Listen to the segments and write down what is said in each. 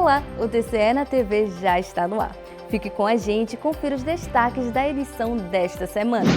Olá, o TCE na TV já está no ar. Fique com a gente e confira os destaques da edição desta semana.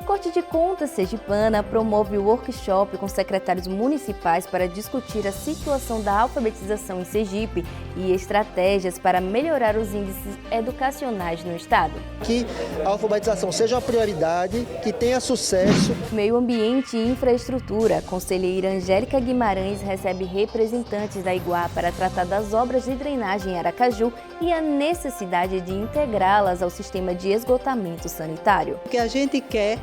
Corte de Contas sergipana promove o workshop com secretários municipais para discutir a situação da alfabetização em Sergipe e estratégias para melhorar os índices educacionais no estado. Que a alfabetização seja uma prioridade, que tenha sucesso. Meio Ambiente e Infraestrutura, a conselheira Angélica Guimarães recebe representantes da Iguá para tratar das obras de drenagem em Aracaju e a necessidade de integrá-las ao sistema de esgotamento sanitário. O que a gente quer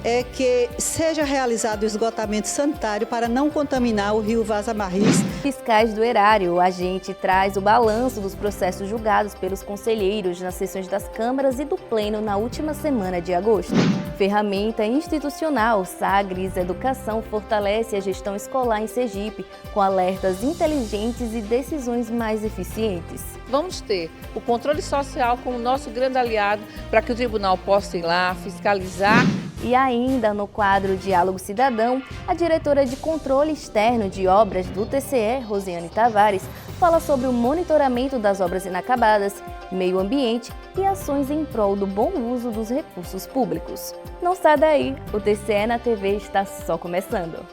é que seja realizado o esgotamento sanitário para não contaminar o rio Vaza Marris. Fiscais do Erário, o agente traz o balanço dos processos julgados pelos conselheiros nas sessões das câmaras e do Pleno na última semana de agosto. Ferramenta institucional, Sagres Educação fortalece a gestão escolar em Sergipe, com alertas inteligentes e decisões mais eficientes. Vamos ter o controle social como nosso grande aliado para que o tribunal possa ir lá, fiscalizar. E ainda no quadro Diálogo Cidadão, a diretora de Controle Externo de Obras do TCE, Rosiane Tavares, fala sobre o monitoramento das obras inacabadas, meio ambiente e ações em prol do bom uso dos recursos públicos. Não sai daí, o TCE na TV está só começando.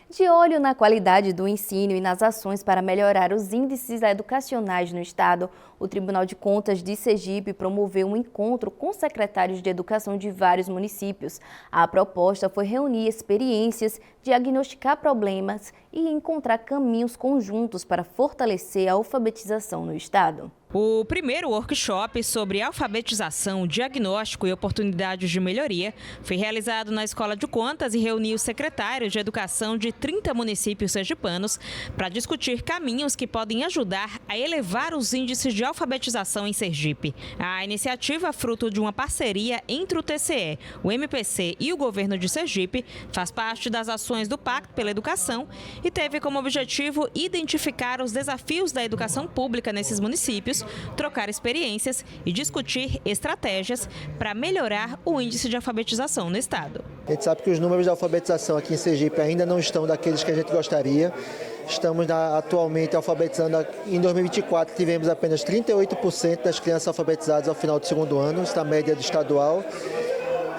De olho na qualidade do ensino e nas ações para melhorar os índices educacionais no estado, o Tribunal de Contas de Sergipe promoveu um encontro com secretários de educação de vários municípios. A proposta foi reunir experiências, diagnosticar problemas e encontrar caminhos conjuntos para fortalecer a alfabetização no estado. O primeiro workshop sobre alfabetização, diagnóstico e oportunidades de melhoria foi realizado na Escola de Contas e reuniu os secretários de educação de 30 municípios sergipanos para discutir caminhos que podem ajudar a elevar os índices de alfabetização em Sergipe. A iniciativa, fruto de uma parceria entre o TCE, o MPC e o governo de Sergipe, faz parte das ações do Pacto pela Educação e teve como objetivo identificar os desafios da educação pública nesses municípios, trocar experiências e discutir estratégias para melhorar o índice de alfabetização no estado. A gente sabe que os números de alfabetização aqui em Sergipe ainda não estão daqueles que a gente gostaria. Estamos atualmente alfabetizando, em 2024 tivemos apenas 38% das crianças alfabetizadas ao final do segundo ano, isso na média do estadual.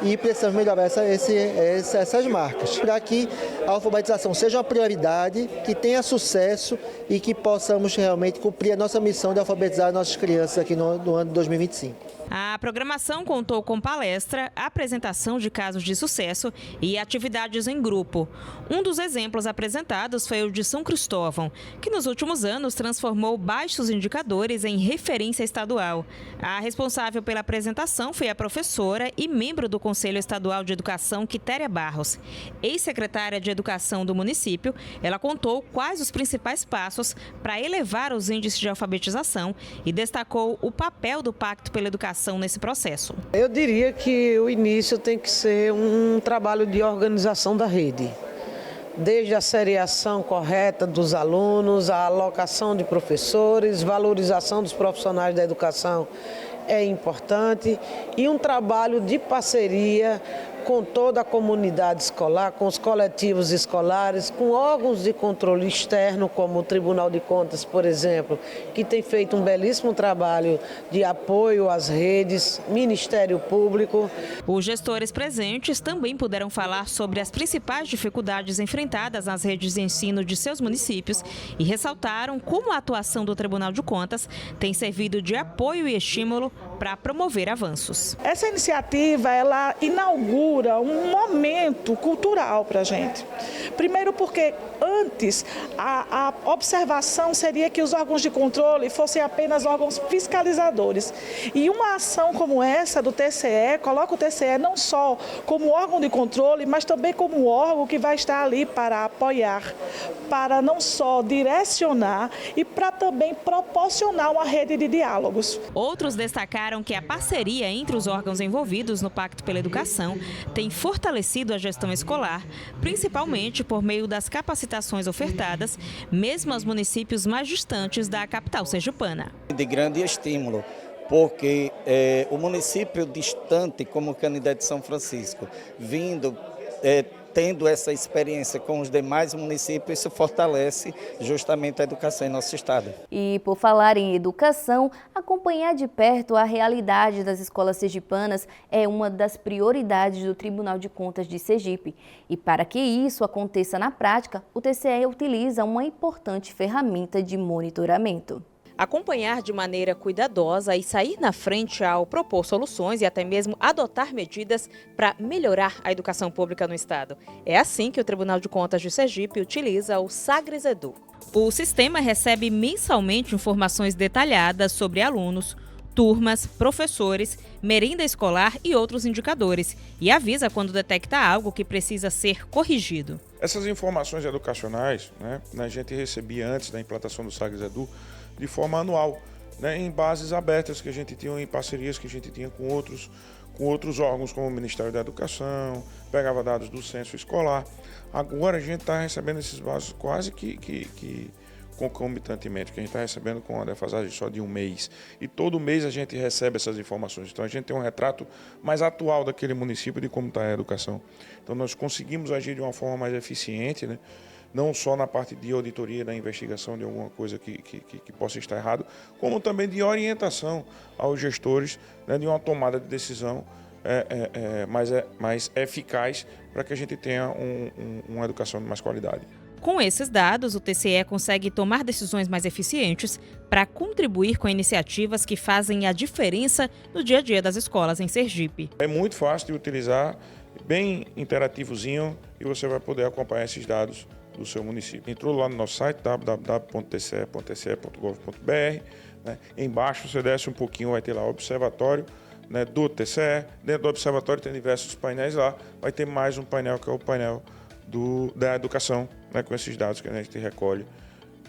E precisamos melhorar essas marcas, para que a alfabetização seja uma prioridade, que tenha sucesso e que possamos realmente cumprir a nossa missão de alfabetizar nossas crianças aqui no ano de 2025. A programação contou com palestra, apresentação de casos de sucesso e atividades em grupo. Um dos exemplos apresentados foi o de São Cristóvão, que nos últimos anos transformou baixos indicadores em referência estadual. A responsável pela apresentação foi a professora e membro do Conselho Estadual de Educação, Quitéria Barros. Ex-secretária de Educação do município, ela contou quais os principais passos para elevar os índices de alfabetização e destacou o papel do Pacto pela Educação nesse processo. Eu diria que o início tem que ser um trabalho de organização da rede. Desde a seriação correta dos alunos, a alocação de professores, valorização dos profissionais da educação é importante e um trabalho de parceria com toda a comunidade escolar, com os coletivos escolares, com órgãos de controle externo, como o Tribunal de Contas, por exemplo, que tem feito um belíssimo trabalho de apoio às redes, Ministério Público. Os gestores presentes também puderam falar sobre as principais dificuldades enfrentadas nas redes de ensino de seus municípios e ressaltaram como a atuação do Tribunal de Contas tem servido de apoio e estímulo para promover avanços. Essa iniciativa, ela inaugura um momento cultural para a gente. Primeiro porque antes a observação seria que os órgãos de controle fossem apenas órgãos fiscalizadores. E uma ação como essa do TCE, coloca o TCE não só como órgão de controle, mas também como órgão que vai estar ali para apoiar, para não só direcionar e para também proporcionar uma rede de diálogos. Outros destacaram que a parceria entre os órgãos envolvidos no Pacto pela Educação tem fortalecido a gestão escolar, principalmente por meio das capacitações ofertadas, mesmo aos municípios mais distantes da capital sergipana. De grande estímulo, porque o município distante, como Canindé de São Francisco, vindo tendo essa experiência com os demais municípios, isso fortalece justamente a educação em nosso estado. E por falar em educação, acompanhar de perto a realidade das escolas sergipanas é uma das prioridades do Tribunal de Contas de Sergipe. E para que isso aconteça na prática, o TCE utiliza uma importante ferramenta de monitoramento. Acompanhar de maneira cuidadosa e sair na frente ao propor soluções e até mesmo adotar medidas para melhorar a educação pública no estado. É assim que o Tribunal de Contas de Sergipe utiliza o Sagres Edu. O sistema recebe mensalmente informações detalhadas sobre alunos, turmas, professores, merenda escolar e outros indicadores e avisa quando detecta algo que precisa ser corrigido. Essas informações educacionais, a gente recebia antes da implantação do Sagres Edu de forma anual, em bases abertas que a gente tinha, em parcerias que a gente tinha com outros órgãos, como o Ministério da Educação, pegava dados do censo escolar. Agora a gente está recebendo esses dados quase que concomitantemente, que a gente está recebendo com uma defasagem só de um mês. E todo mês a gente recebe essas informações. Então a gente tem um retrato mais atual daquele município de como está a educação. Então nós conseguimos agir de uma forma mais eficiente, não só na parte de auditoria, da investigação de alguma coisa que possa estar errado, como também de orientação aos gestores, de uma tomada de decisão mais eficaz para que a gente tenha uma educação de mais qualidade. Com esses dados, o TCE consegue tomar decisões mais eficientes para contribuir com iniciativas que fazem a diferença no dia a dia das escolas em Sergipe. É muito fácil de utilizar, bem interativozinho, e você vai poder acompanhar esses dados do seu município. Entrou lá no nosso site www.tce.gov.br, embaixo você desce um pouquinho, vai ter lá o observatório do TCE. Dentro do observatório tem diversos painéis lá, vai ter mais um painel que é o painel da educação, com esses dados que a gente recolhe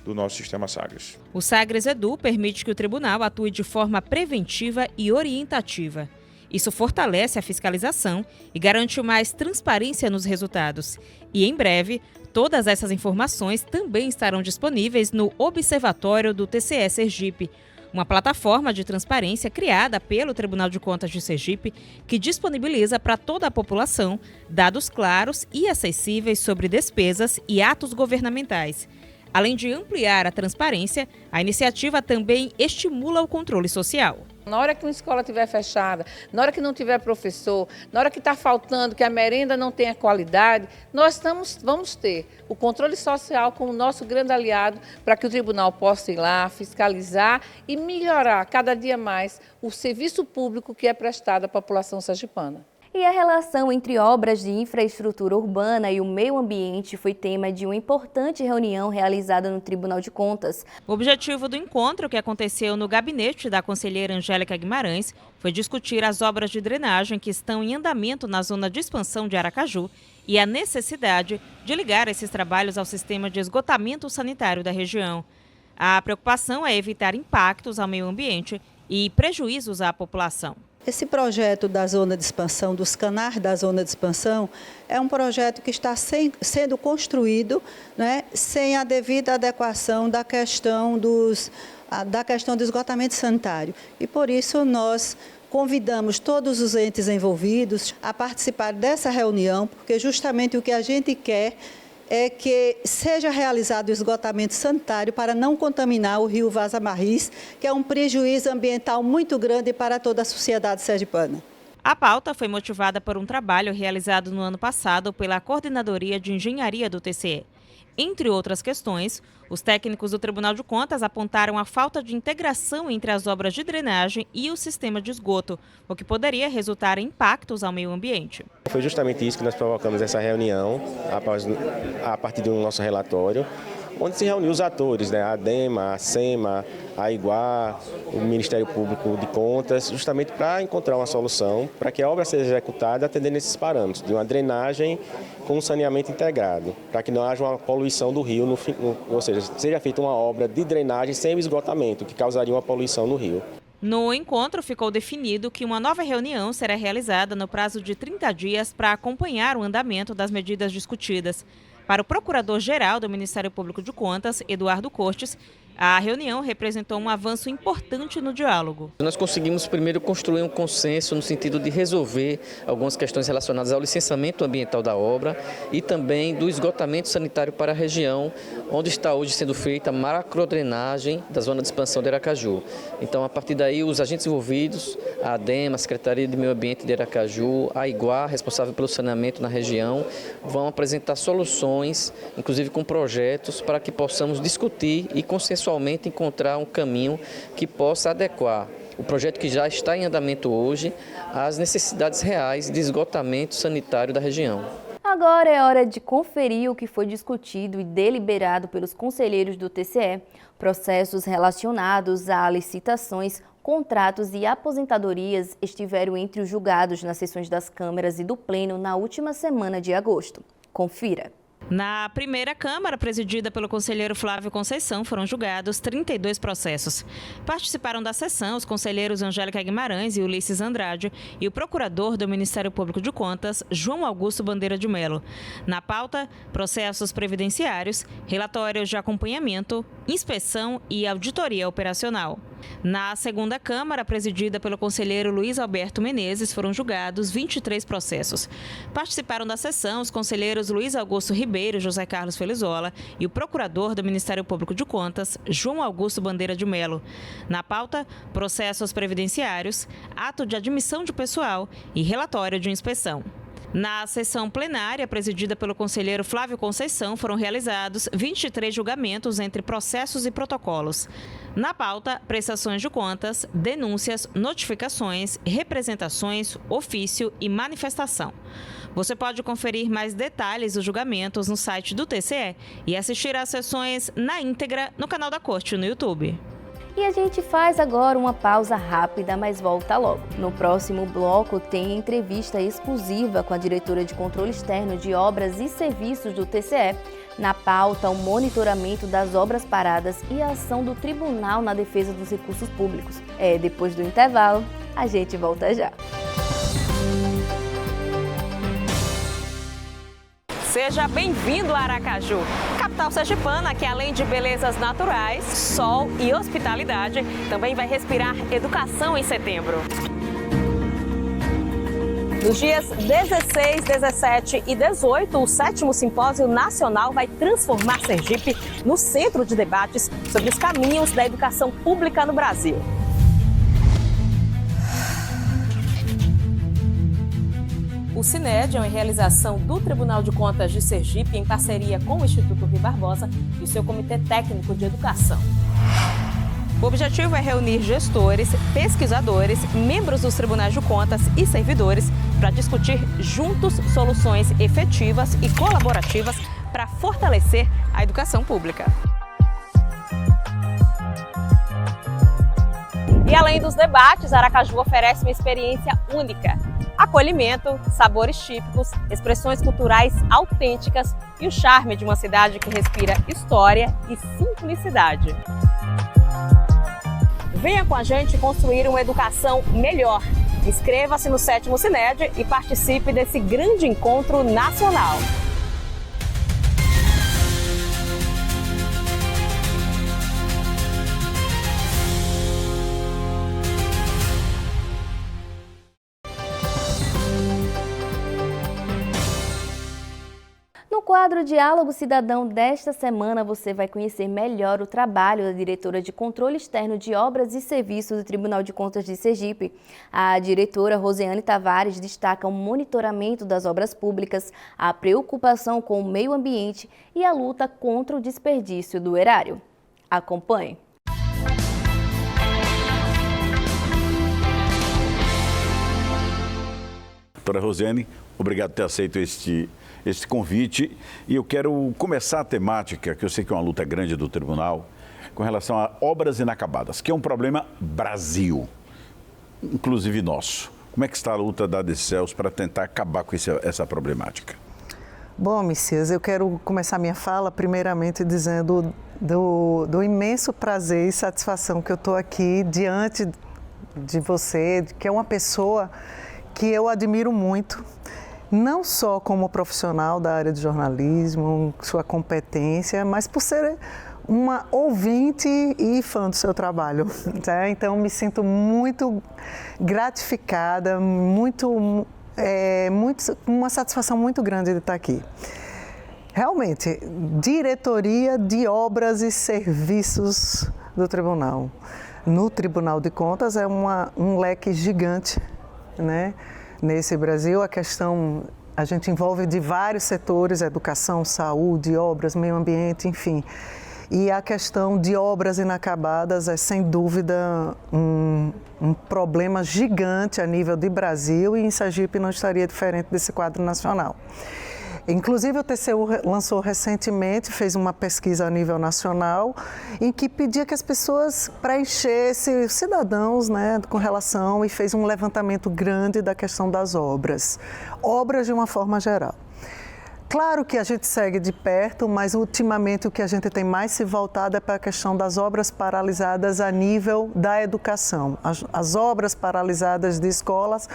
do nosso sistema Sagres. O Sagres Edu permite que o tribunal atue de forma preventiva e orientativa. Isso fortalece a fiscalização e garante mais transparência nos resultados. E em breve, todas essas informações também estarão disponíveis no Observatório do TCE Sergipe, uma plataforma de transparência criada pelo Tribunal de Contas de Sergipe que disponibiliza para toda a população dados claros e acessíveis sobre despesas e atos governamentais. Além de ampliar a transparência, a iniciativa também estimula o controle social. Na hora que uma escola estiver fechada, na hora que não tiver professor, na hora que está faltando, que a merenda não tenha qualidade, nós vamos ter o controle social como nosso grande aliado para que o tribunal possa ir lá, fiscalizar e melhorar cada dia mais o serviço público que é prestado à população sergipana. E a relação entre obras de infraestrutura urbana e o meio ambiente foi tema de uma importante reunião realizada no Tribunal de Contas. O objetivo do encontro, que aconteceu no gabinete da conselheira Angélica Guimarães, foi discutir as obras de drenagem que estão em andamento na zona de expansão de Aracaju e a necessidade de ligar esses trabalhos ao sistema de esgotamento sanitário da região. A preocupação é evitar impactos ao meio ambiente e prejuízos à população. Esse projeto da zona de expansão, dos canais da zona de expansão, é um projeto que está sendo construído, sem a devida adequação da questão do esgotamento sanitário. E por isso nós convidamos todos os entes envolvidos a participar dessa reunião, porque justamente o que a gente quer é que seja realizado o esgotamento sanitário para não contaminar o rio Vaza Barris, que é um prejuízo ambiental muito grande para toda a sociedade sergipana. A pauta foi motivada por um trabalho realizado no ano passado pela Coordenadoria de Engenharia do TCE. Entre outras questões, os técnicos do Tribunal de Contas apontaram a falta de integração entre as obras de drenagem e o sistema de esgoto, o que poderia resultar em impactos ao meio ambiente. Foi justamente isso que nós provocamos essa reunião, a partir do nosso relatório, onde se reuniu os atores, a ADEMA, a SEMA, a IGUA, o Ministério Público de Contas, justamente para encontrar uma solução para que a obra seja executada atendendo esses parâmetros, de uma drenagem com um saneamento integrado, para que não haja uma poluição do rio, ou seja, seja feita uma obra de drenagem sem o esgotamento, que causaria uma poluição no rio. No encontro, ficou definido que uma nova reunião será realizada no prazo de 30 dias para acompanhar o andamento das medidas discutidas. Para o Procurador-Geral do Ministério Público de Contas, Eduardo Cortes, A reunião representou um avanço importante no diálogo. Nós conseguimos primeiro construir um consenso no sentido de resolver algumas questões relacionadas ao licenciamento ambiental da obra e também do esgotamento sanitário para a região, onde está hoje sendo feita a macrodrenagem da zona de expansão de Aracaju. Então, a partir daí, os agentes envolvidos, a ADEMA, a Secretaria de Meio Ambiente de Aracaju, a IGUA, responsável pelo saneamento na região, vão apresentar soluções, inclusive com projetos, para que possamos discutir e consensualmente encontrar um caminho que possa adequar o projeto que já está em andamento hoje às necessidades reais de esgotamento sanitário da região. Agora é hora de conferir o que foi discutido e deliberado pelos conselheiros do TCE, processos relacionados a licitações, contratos e aposentadorias estiveram entre os julgados nas sessões das câmaras e do Pleno na última semana de agosto. Confira. Na primeira Câmara, presidida pelo conselheiro Flávio Conceição, foram julgados 32 processos. Participaram da sessão os conselheiros Angélica Guimarães e Ulisses Andrade e o procurador do Ministério Público de Contas, João Augusto Bandeira de Melo. Na pauta, processos previdenciários, relatórios de acompanhamento, inspeção e auditoria operacional. Na segunda Câmara, presidida pelo conselheiro Luiz Alberto Menezes, foram julgados 23 processos. Participaram da sessão os conselheiros Luiz Augusto Ribeiro, José Carlos Felizola e o procurador do Ministério Público de Contas, João Augusto Bandeira de Melo. Na pauta, processos previdenciários, ato de admissão de pessoal e relatório de inspeção. Na sessão plenária, presidida pelo conselheiro Flávio Conceição, foram realizados 23 julgamentos entre processos e protocolos. Na pauta, prestações de contas, denúncias, notificações, representações, ofício e manifestação. Você pode conferir mais detalhes dos julgamentos no site do TCE e assistir às sessões na íntegra no canal da Corte no YouTube. E a gente faz agora uma pausa rápida, mas volta logo. No próximo bloco tem entrevista exclusiva com a diretora de Controle Externo de Obras e Serviços do TCE. Na pauta, o monitoramento das obras paradas e a ação do Tribunal na defesa dos recursos públicos. Depois do intervalo, a gente volta já. Seja bem-vindo a Aracaju, capital sergipana que, além de belezas naturais, sol e hospitalidade, também vai respirar educação em setembro. Nos dias 16, 17 e 18, o 7º Simpósio Nacional vai transformar Sergipe no centro de debates sobre os caminhos da educação pública no Brasil. O CINED é uma realização do Tribunal de Contas de Sergipe em parceria com o Instituto Rui Barbosa e o seu Comitê Técnico de Educação. O objetivo é reunir gestores, pesquisadores, membros dos tribunais de contas e servidores para discutir juntos soluções efetivas e colaborativas para fortalecer a educação pública. E além dos debates, Aracaju oferece uma experiência única. Acolhimento, sabores típicos, expressões culturais autênticas e o charme de uma cidade que respira história e simplicidade. Venha com a gente construir uma educação melhor. Inscreva-se no 7º CINED e participe desse grande encontro nacional. No quadro Diálogo Cidadão desta semana, você vai conhecer melhor o trabalho da diretora de Controle Externo de Obras e Serviços do Tribunal de Contas de Sergipe. A diretora Rosiane Tavares destaca o monitoramento das obras públicas, a preocupação com o meio ambiente e a luta contra o desperdício do erário. Acompanhe. Doutora Rosiane, obrigado por ter aceito este convite. E eu quero começar a temática, que eu sei que é uma luta grande do tribunal, com relação a obras inacabadas, que é um problema Brasil, inclusive nosso. Como é que está a luta da ADCELS para tentar acabar com essa problemática? Bom, Messias, eu quero começar minha fala primeiramente dizendo do imenso prazer e satisfação que eu estou aqui diante de você, que é uma pessoa que eu admiro muito, não só como profissional da área de jornalismo, sua competência, mas por ser uma ouvinte e fã do seu trabalho, tá? Então me sinto muito gratificada, uma satisfação muito grande de estar aqui. Realmente, diretoria de obras e serviços do tribunal. No Tribunal de Contas é um leque gigante, né? Nesse Brasil, a gente envolve de vários setores, educação, saúde, obras, meio ambiente, enfim. E a questão de obras inacabadas é, sem dúvida, um problema gigante a nível de Brasil, e em Sergipe não estaria diferente desse quadro nacional. Inclusive, o TCU lançou recentemente, fez uma pesquisa a nível nacional, em que pedia que as pessoas preenchessem, os cidadãos, né, com relação, e fez um levantamento grande da questão das obras. Obras de uma forma geral. Claro que a gente segue de perto, mas ultimamente o que a gente tem mais se voltado é para a questão das obras paralisadas a nível da educação. As obras paralisadas de escolas,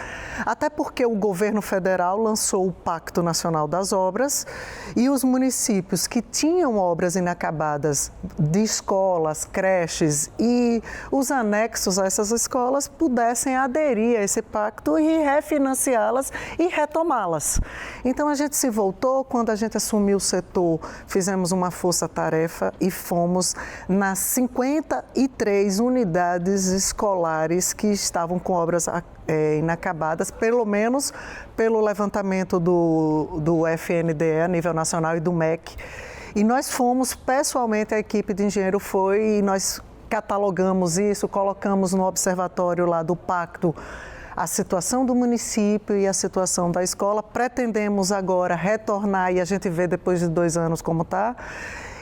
até porque o governo federal lançou o Pacto Nacional das Obras e os municípios que tinham obras inacabadas de escolas, creches e os anexos a essas escolas pudessem aderir a esse pacto e refinanciá-las e retomá-las. Então a gente se voltou. Quando a gente assumiu o setor, fizemos uma força-tarefa e fomos nas 53 unidades escolares que estavam com obras inacabadas, pelo menos pelo levantamento do FNDE a nível nacional e do MEC. E nós fomos, pessoalmente, a equipe de engenheiro foi, e nós catalogamos isso, colocamos no observatório lá do pacto a situação do município e a situação da escola. Pretendemos agora retornar e a gente vê depois de 2 anos como está.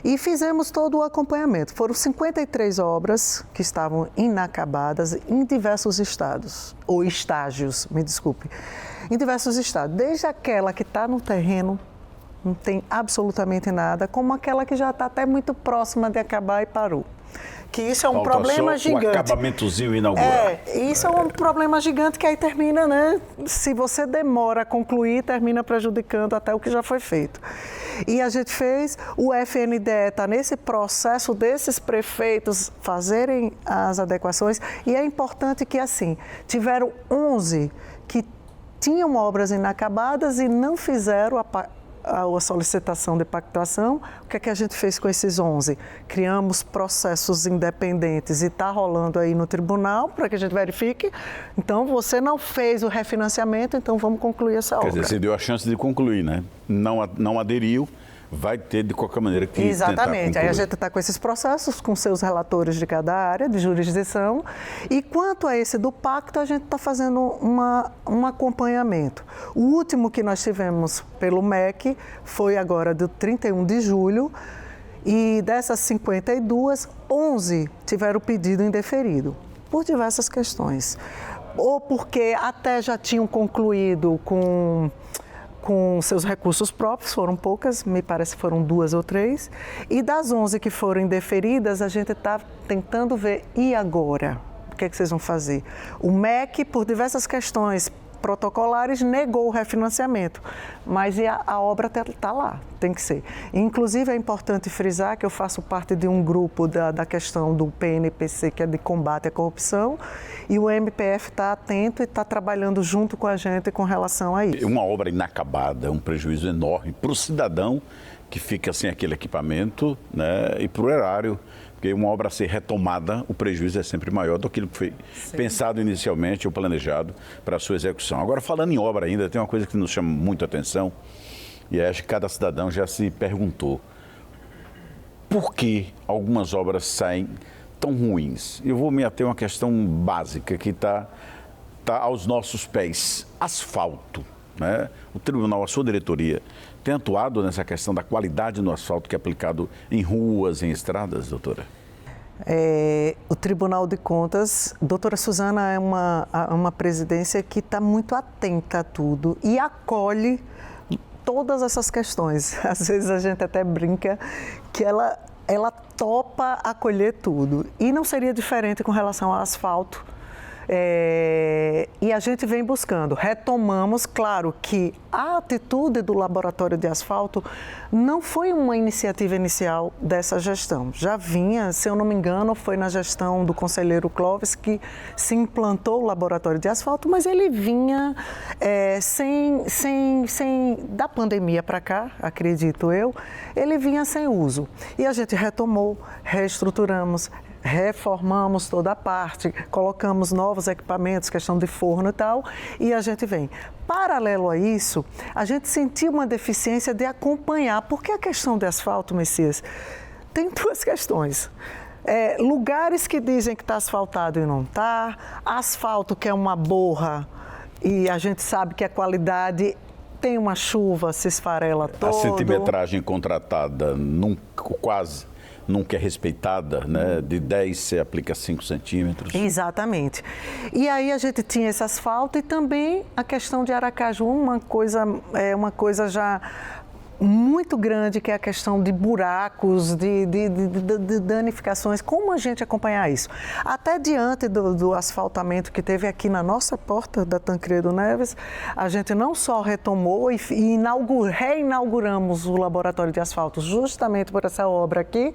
E fizemos todo o acompanhamento. Foram 53 obras que estavam inacabadas em diversos estados, ou estágios, me desculpe, em diversos estados. Desde aquela que está no terreno, não tem absolutamente nada, como aquela que já está até muito próxima de acabar e parou. Que isso é um problema gigante. O acabamentozinho inaugural. Isso é um problema gigante que aí termina, né? Se você demora a concluir, termina prejudicando até o que já foi feito. E a gente fez, o FNDE está nesse processo desses prefeitos fazerem as adequações, e é importante que, assim, tiveram 11 que tinham obras inacabadas e não fizeram a solicitação de pactuação. O que é que a gente fez com esses 11? Criamos processos independentes e está rolando aí no tribunal para que a gente verifique. Então, você não fez o refinanciamento, então vamos concluir essa obra. Quer dizer, você deu a chance de concluir, né? Não aderiu, vai ter de qualquer maneira que Exatamente. Aí a gente está com esses processos, com seus relatores de cada área, de jurisdição. E quanto a esse do pacto, a gente está fazendo um acompanhamento. O último que nós tivemos pelo MEC foi agora do 31 de julho. E dessas 52, 11 tiveram pedido indeferido, por diversas questões. Ou porque até já tinham concluído com seus recursos próprios, foram poucas, me parece que foram 2 ou 3, e das 11 que foram indeferidas, a gente está tentando ver, e agora? O que é que vocês vão fazer? O MEC, por diversas questões protocolares, negou o refinanciamento, mas a obra está lá, tem que ser. Inclusive, é importante frisar que eu faço parte de um grupo da questão do PNPC, que é de combate à corrupção, e o MPF está atento e está trabalhando junto com a gente com relação a isso. Uma obra inacabada é um prejuízo enorme para o cidadão que fica sem aquele equipamento, né, e para o erário, porque uma obra a ser retomada, o prejuízo é sempre maior do que aquilo que foi pensado inicialmente ou planejado para a sua execução. Agora, falando em obra ainda, tem uma coisa que nos chama muito a atenção, e acho que cada cidadão já se perguntou: por que algumas obras saem tão ruins? Eu vou me ater a uma questão básica que está aos nossos pés: asfalto, né? O tribunal, a sua diretoria, tem atuado nessa questão da qualidade no asfalto que é aplicado em ruas, em estradas, doutora? O Tribunal de Contas, doutora Suzana é uma presidência que está muito atenta a tudo e acolhe todas essas questões. Às vezes a gente até brinca que ela topa acolher tudo. E não seria diferente com relação ao asfalto. E a gente vem buscando, retomamos, claro que a atitude do laboratório de asfalto não foi uma iniciativa inicial dessa gestão. Já vinha, se eu não me engano, foi na gestão do conselheiro Clóvis que se implantou o laboratório de asfalto, mas ele vinha da pandemia para cá, acredito eu, ele vinha sem uso. E a gente retomou, reestruturamos, reformamos toda a parte, colocamos novos equipamentos, questão de forno e tal, e a gente vem. Paralelo a isso, a gente sentiu uma deficiência de acompanhar, porque a questão de asfalto, Messias, tem duas questões. Lugares que dizem que está asfaltado e não está, asfalto que é uma borra e a gente sabe que a qualidade tem uma chuva, se esfarela todo. A centimetragem contratada quase nunca é respeitada, né? De 10 você aplica 5 centímetros. Exatamente. E aí a gente tinha esse asfalto e também a questão de Aracaju, uma coisa já muito grande, que é a questão de buracos, de danificações. Como a gente acompanhar isso? Até diante do asfaltamento que teve aqui na nossa porta da Tancredo Neves, a gente não só retomou e reinauguramos o laboratório de asfalto justamente por essa obra aqui,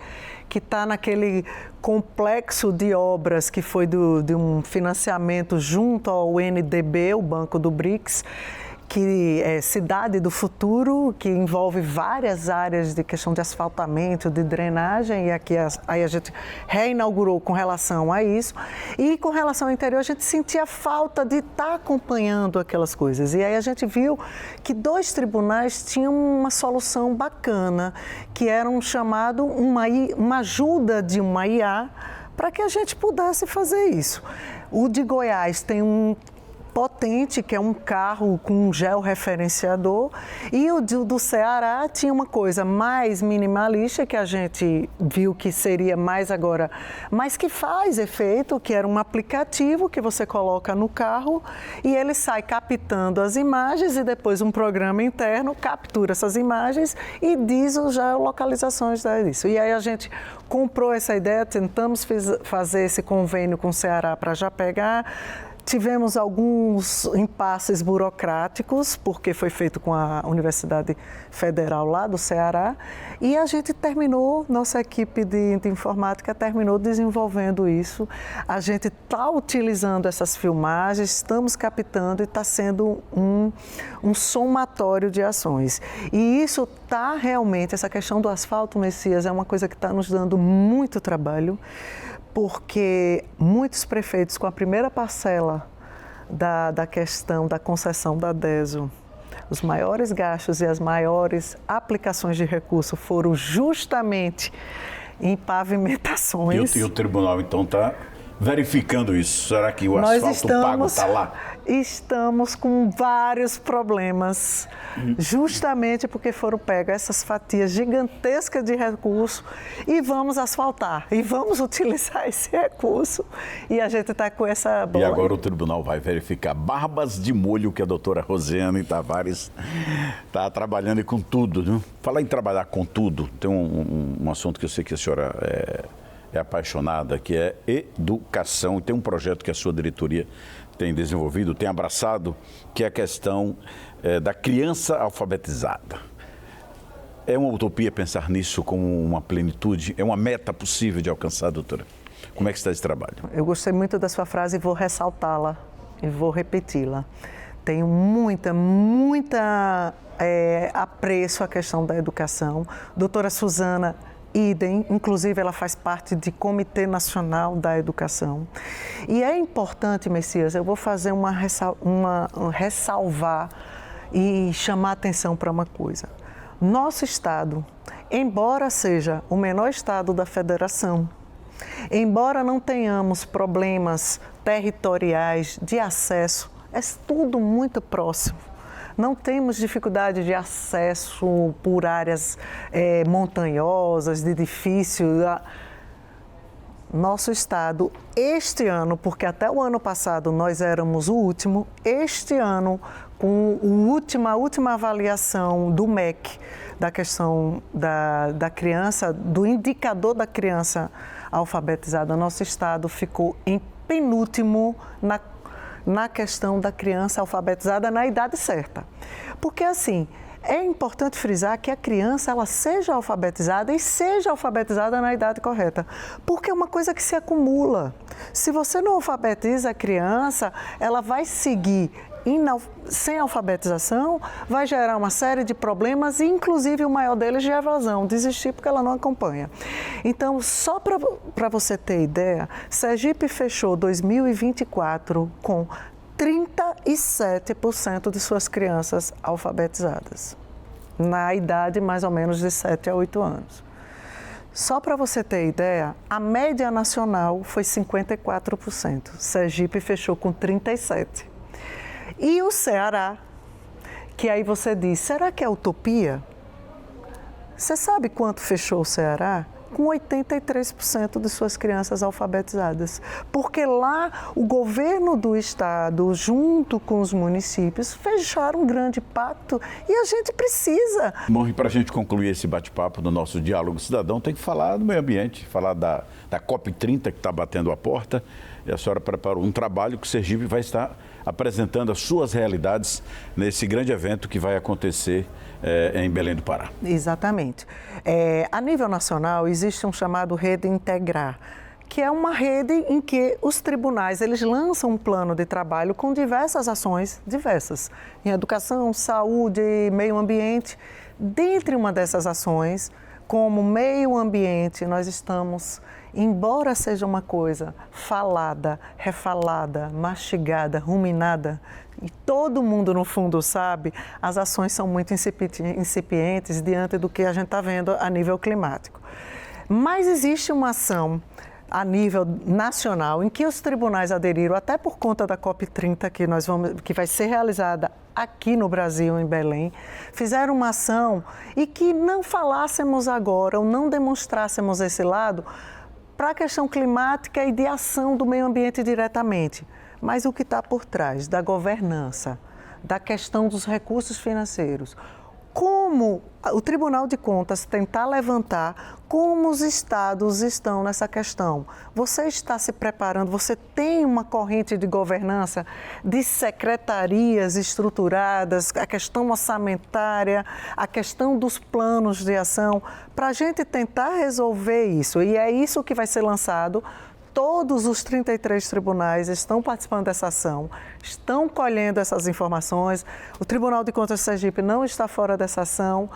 que está naquele complexo de obras que foi de um financiamento junto ao NDB, o Banco do BRICS, que é Cidade do Futuro, que envolve várias áreas de questão de asfaltamento, de drenagem, e aqui aí a gente reinaugurou com relação a isso. E com relação ao interior, a gente sentia falta de estar acompanhando aquelas coisas. E aí a gente viu que 2 tribunais tinham uma solução bacana, que era uma ajuda de uma IA para que a gente pudesse fazer isso. O de Goiás tem um potente, que é um carro com um georreferenciador, e o do Ceará tinha uma coisa mais minimalista, que a gente viu que seria mais agora, mas que faz efeito, que era um aplicativo que você coloca no carro e ele sai captando as imagens e depois um programa interno captura essas imagens e diz as geolocalizações disso. E aí a gente comprou essa ideia, tentamos fazer esse convênio com o Ceará para já pegar. Tivemos alguns impasses burocráticos, porque foi feito com a Universidade Federal lá do Ceará, e a gente terminou, nossa equipe de informática terminou desenvolvendo isso. A gente está utilizando essas filmagens, estamos captando e está sendo um somatório de ações. E isso está realmente, essa questão do asfalto, Messias, é uma coisa que está nos dando muito trabalho, porque muitos prefeitos, com a primeira parcela da questão da concessão da DESO, os maiores gastos e as maiores aplicações de recurso foram justamente em pavimentações. E o tribunal, então, está verificando isso. Será que o asfalto pago está lá? Estamos com vários problemas, justamente porque foram pegas essas fatias gigantescas de recurso e vamos asfaltar, e vamos utilizar esse recurso. E a gente está com essa bola. E agora o tribunal vai verificar barbas de molho, que a doutora Rosiane Tavares está trabalhando com tudo. Né? Falar em trabalhar com tudo, tem um assunto que eu sei que a senhora é apaixonada, que é educação. Tem um projeto que a sua diretoria tem desenvolvido, tem abraçado, que é a questão da criança alfabetizada. É uma utopia pensar nisso como uma plenitude? É uma meta possível de alcançar, doutora? Como é que está esse trabalho? Eu gostei muito da sua frase e vou ressaltá-la e vou repeti-la. Tenho muita apreço à questão da educação. Doutora Suzana, idem, inclusive ela faz parte do Comitê Nacional da Educação. E é importante, Messias, eu vou fazer ressalvar e chamar atenção para uma coisa. Nosso estado, embora seja o menor estado da federação, embora não tenhamos problemas territoriais de acesso, é tudo muito próximo. Não temos dificuldade de acesso por áreas montanhosas, de difícil. Nosso estado, este ano, porque até o ano passado nós éramos o último, este ano, com a última avaliação do MEC, da questão da criança, do indicador da criança alfabetizada, nosso estado ficou em penúltimo na questão da criança alfabetizada na idade certa. Porque, assim, é importante frisar que a criança ela seja alfabetizada e seja alfabetizada na idade correta, porque é uma coisa que se acumula. Se você não alfabetiza a criança, ela vai seguir sem alfabetização, vai gerar uma série de problemas, inclusive o maior deles de evasão, desistir porque ela não acompanha. Então, só para você ter ideia, Sergipe fechou 2024 com 37% de suas crianças alfabetizadas, na idade mais ou menos de 7 a 8 anos. Só para você ter ideia, a média nacional foi 54%, Sergipe fechou com 37%. E o Ceará, que aí você diz, será que é utopia? Você sabe quanto fechou o Ceará? Com 83% de suas crianças alfabetizadas. Porque lá o governo do estado, junto com os municípios, fecharam um grande pacto e a gente precisa. Bom, e para a gente concluir esse bate-papo do nosso Diálogo Cidadão, tem que falar do meio ambiente, falar da COP30 que está batendo a porta. E a senhora preparou um trabalho que o Sergipe vai estar apresentando as suas realidades nesse grande evento que vai acontecer em Belém do Pará. Exatamente. A nível nacional, existe um chamado Rede Integrar, que é uma rede em que os tribunais eles lançam um plano de trabalho com diversas ações, em educação, saúde, meio ambiente. Dentre uma dessas ações, como meio ambiente, nós estamos, embora seja uma coisa falada, refalada, mastigada, ruminada, e todo mundo no fundo sabe, as ações são muito incipientes diante do que a gente está vendo a nível climático. Mas existe uma ação a nível nacional em que os tribunais aderiram, até por conta da COP30 que vai ser realizada aqui no Brasil, em Belém, fizeram uma ação e que não falássemos agora ou não demonstrássemos esse lado para a questão climática e de ação do meio ambiente diretamente, mas o que está por trás da governança, da questão dos recursos financeiros. Como o Tribunal de Contas tentar levantar como os estados estão nessa questão. Você está se preparando, você tem uma corrente de governança de secretarias estruturadas, a questão orçamentária, a questão dos planos de ação, para a gente tentar resolver isso. E é isso que vai ser lançado. Todos os 33 tribunais estão participando dessa ação, estão colhendo essas informações. O Tribunal de Contas de Sergipe não está fora dessa ação.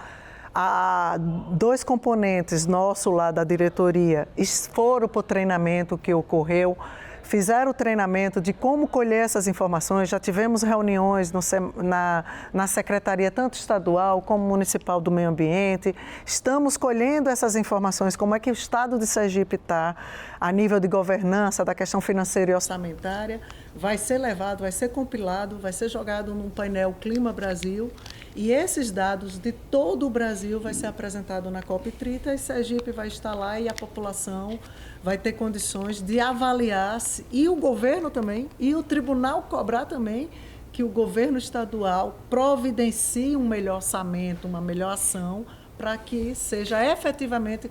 Há 2 componentes nossos lá da diretoria foram para o treinamento que ocorreu, fizeram o treinamento de como colher essas informações. Já tivemos reuniões na secretaria, tanto estadual como municipal do meio ambiente. Estamos colhendo essas informações, como é que o estado de Sergipe está a nível de governança, da questão financeira e orçamentária. Vai ser levado, vai ser compilado, vai ser jogado num painel Clima Brasil. E esses dados de todo o Brasil vai ser apresentado na COP30 e Sergipe vai estar lá e a população vai ter condições de avaliar, e o governo também, e o tribunal cobrar também que o governo estadual providencie um melhor orçamento, uma melhor ação, para que seja efetivamente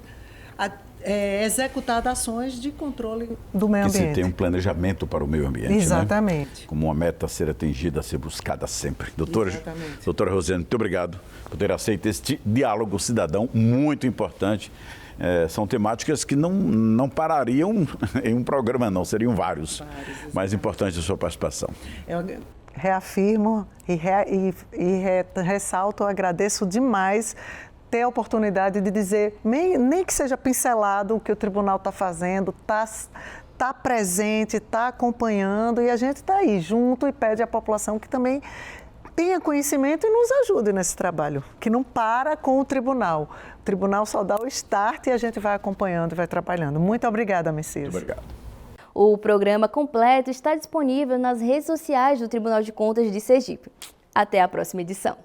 executada ações de controle do meio ambiente. Que se tem um planejamento para o meio ambiente, exatamente, né? Como uma meta a ser atingida, a ser buscada sempre. Doutora Rosiane, muito obrigado por ter aceito este diálogo cidadão muito importante. São temáticas que não parariam em um programa, não, seriam vários. Mais importante a sua participação. Eu reafirmo e ressalto, agradeço demais ter a oportunidade de dizer, nem que seja pincelado o que o tribunal está fazendo, está presente, está acompanhando, e a gente está aí junto e pede à população que também tenha conhecimento e nos ajude nesse trabalho, que não para com o tribunal. O tribunal só dá o start e a gente vai acompanhando e vai trabalhando. Muito obrigada, Messias. Muito obrigado. O programa completo está disponível nas redes sociais do Tribunal de Contas de Sergipe. Até a próxima edição.